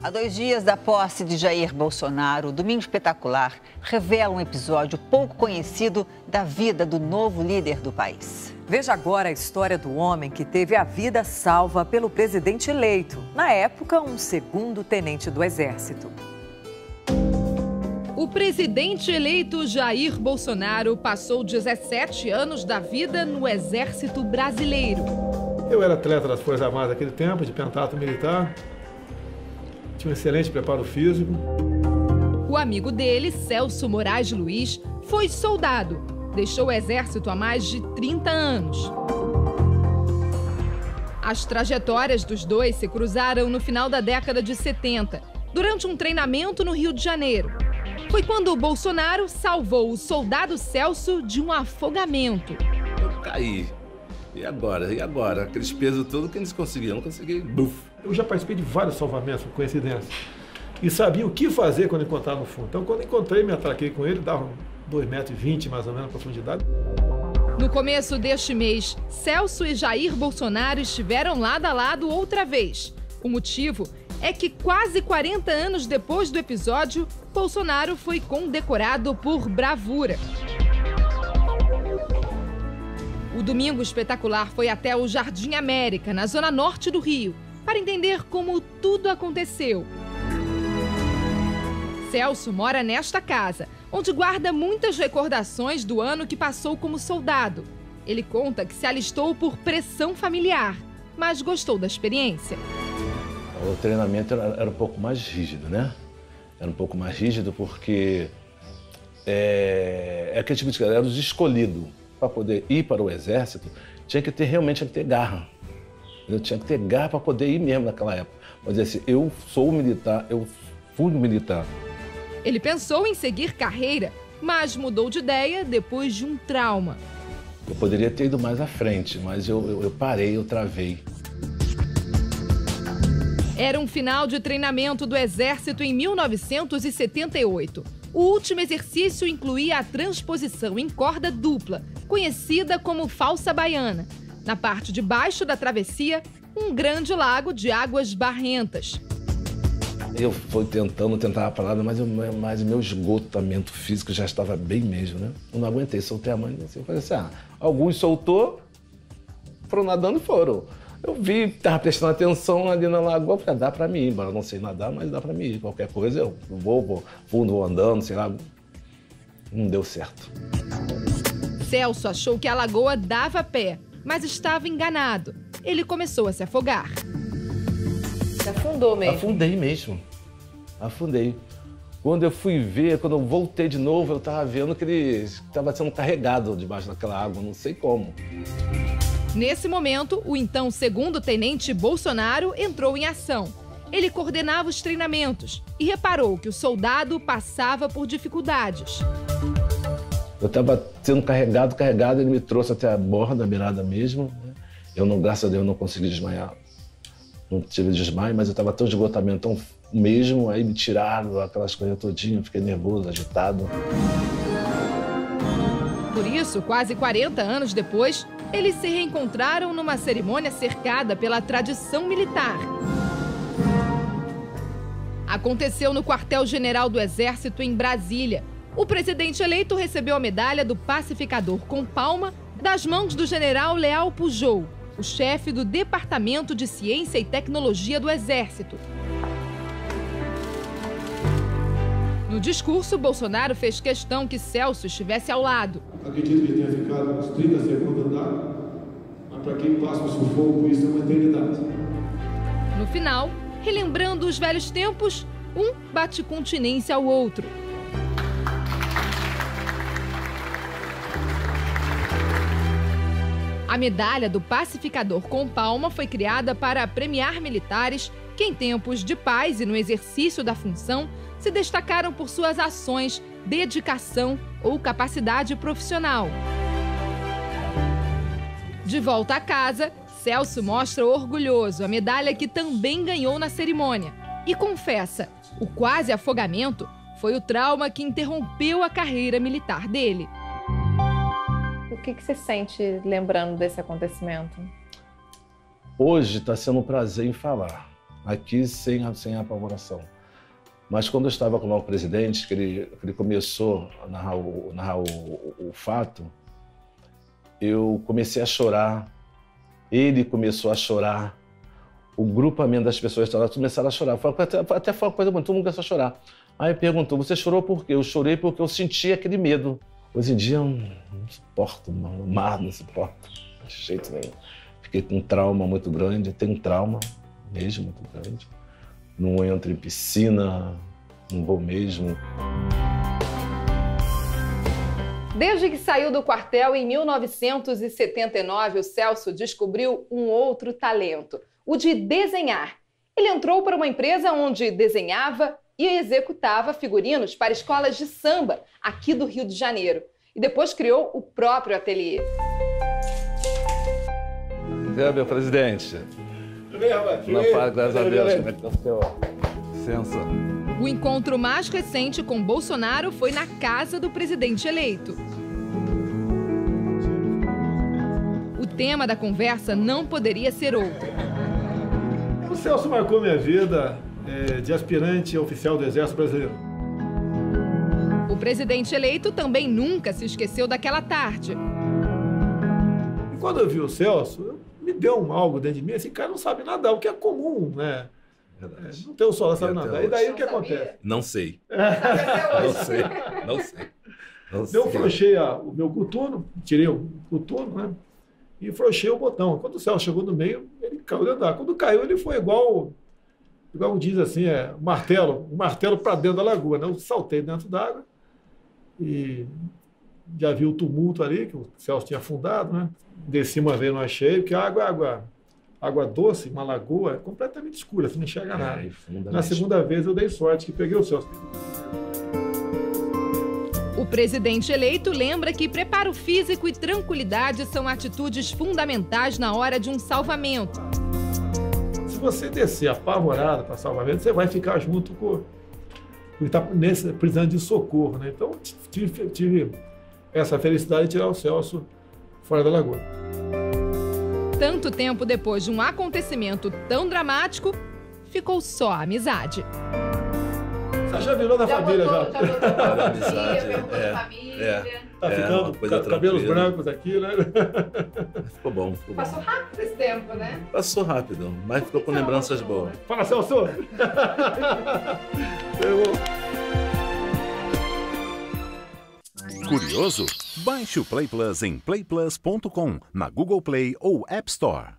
Há 2 dias da posse de Jair Bolsonaro, o Domingo Espetacular revela um episódio pouco conhecido da vida do novo líder do país. Veja agora a história do homem que teve a vida salva pelo presidente eleito, na época, um segundo tenente do Exército. O presidente eleito Jair Bolsonaro passou 17 anos da vida no Exército Brasileiro. Eu era atleta das Forças Armadas naquele tempo, de pentatlo militar. Tinha um excelente preparo físico. O amigo dele, Celso Moraes Luiz, foi soldado. Deixou o Exército há mais de 30 anos. As trajetórias dos dois se cruzaram no final da década de 70, durante um treinamento no Rio de Janeiro. Foi quando o Bolsonaro salvou o soldado Celso de um afogamento. Eu caí. E agora? E agora? Aqueles pesos todos que eles conseguiam, não consegui. Buf. Eu já participei de vários salvamentos, por coincidência. E sabia o que fazer quando encontrava no fundo. Então, quando encontrei, me atraquei com ele, dava 2,20 m mais ou menos de profundidade. No começo deste mês, Celso e Jair Bolsonaro estiveram lado a lado outra vez. O motivo é que quase 40 anos depois do episódio, Bolsonaro foi condecorado por bravura. O Domingo Espetacular foi até o Jardim América, na zona norte do Rio, para entender como tudo aconteceu. Celso mora nesta casa, onde guarda muitas recordações do ano que passou como soldado. Ele conta que se alistou por pressão familiar, mas gostou da experiência. O treinamento era um pouco mais rígido, né? Era um pouco mais rígido porque aquele tipo de cara, era os escolhidos. Para poder ir para o Exército, realmente tinha que ter garra. Eu tinha que ter garra para poder ir mesmo naquela época. Mas assim, eu sou militar, eu fui militar. Ele pensou em seguir carreira, mas mudou de ideia depois de um trauma. Eu poderia ter ido mais à frente, mas eu parei, eu travei. Era um final de treinamento do Exército em 1978. O último exercício incluía a transposição em corda dupla, conhecida como falsa baiana. Na parte de baixo da travessia, um grande lago de águas barrentas. Eu fui tentava a parada, mas o meu esgotamento físico já estava bem mesmo, né? Eu não aguentei, soltei a mão e assim, eu falei assim, alguns soltou, foram nadando e foram. Eu vi, estava prestando atenção ali na lagoa, falei, dá para mim ir, embora eu não sei nadar, mas dá para mim ir. Qualquer coisa eu vou andando, sei lá. Não deu certo. Celso achou que a lagoa dava pé, mas estava enganado. Ele começou a se afogar. Se afundou mesmo? Afundei mesmo. Afundei. Quando eu fui ver, quando eu voltei de novo, eu estava vendo que ele estava sendo carregado debaixo daquela água, não sei como. Nesse momento, o então segundo tenente Bolsonaro entrou em ação. Ele coordenava os treinamentos e reparou que o soldado passava por dificuldades. Eu estava sendo carregado, ele me trouxe até a borda, a beirada mesmo. Eu, graças a Deus, não consegui desmaiar. Não tive desmaio, mas eu estava tão esgotamento, tão mesmo, aí me tiraram aquelas coisas todinhas, fiquei nervoso, agitado. Por isso, quase 40 anos depois, eles se reencontraram numa cerimônia cercada pela tradição militar. Aconteceu no quartel-general do Exército, em Brasília. O presidente eleito recebeu a medalha do Pacificador com Palma das mãos do general Leal Pujol, o chefe do Departamento de Ciência e Tecnologia do Exército. No discurso, Bolsonaro fez questão que Celso estivesse ao lado. Acredito que tenha ficado uns 30 segundos andar, mas para quem passa um sufoco, isso é uma eternidade. No final, relembrando os velhos tempos, um bate continência ao outro. A medalha do Pacificador com Palma foi criada para premiar militares que, em tempos de paz e no exercício da função, se destacaram por suas ações, dedicação ou capacidade profissional. De volta a casa, Celso mostra orgulhoso a medalha que também ganhou na cerimônia e confessa, o quase afogamento foi o trauma que interrompeu a carreira militar dele. O que você sente lembrando desse acontecimento? Hoje está sendo um prazer em falar. aqui sem apavoração. Mas quando eu estava com o novo presidente, que ele começou a narrar o fato, eu comecei a chorar, ele começou a chorar, o grupamento das pessoas começaram a chorar. Até foi uma coisa bonita, todo mundo começou a chorar. Aí perguntou, você chorou por quê? Eu chorei porque eu senti aquele medo. Hoje em dia eu não suporto, o mar não suporto, de jeito nenhum. Fiquei com um trauma muito grande, tenho um trauma mesmo muito grande. Não entro em piscina, não vou mesmo. Desde que saiu do quartel em 1979, o Celso descobriu um outro talento, o de desenhar. Ele entrou para uma empresa onde desenhava e executava figurinos para escolas de samba aqui do Rio de Janeiro. E depois criou o próprio ateliê. Meu presidente. Na paz, graças a Deus. Como é que tá o senhor? Licença. O encontro mais recente com Bolsonaro foi na casa do presidente eleito. O tema da conversa não poderia ser outro. O Celso marcou minha vida de aspirante oficial do Exército Brasileiro. O presidente eleito também nunca se esqueceu daquela tarde. E quando eu vi o Celso, me deu algo dentro de mim, esse cara não sabe nadar, o que é comum, né? Não tem o sol, sabe nadar. E daí o que acontece? Não sei. Não sei. Eu frouxei o meu coturno, tirei o coturno, né? E frouxei o botão. Quando o Celso chegou no meio, ele caiu dentro d'água. Quando caiu, ele foi igual diz assim, um martelo para dentro da lagoa, né? Eu saltei dentro d'água e já vi o tumulto ali, que o Celso tinha afundado, né? Desci uma vez, não achei, porque a água doce, uma lagoa, é completamente escura, você não enxerga nada. Na segunda vez eu dei sorte que peguei o Celso. O presidente eleito lembra que preparo físico e tranquilidade são atitudes fundamentais na hora de um salvamento. Se você descer apavorado para salvamento, você vai ficar junto com o que está precisando de socorro, né? Então, tive essa felicidade de tirar o Celso fora da lagoa. Tanto tempo depois de um acontecimento tão dramático, ficou só a amizade. Você já virou da família, já. Já amizade, família. Tá ficando cabelos brancos aqui, né? Ficou bom. Passou rápido esse tempo, né? Passou rápido, mas ficou com lembranças boas. Fala, Celso! Curioso? Baixe o Play Plus em playplus.com, na Google Play ou App Store.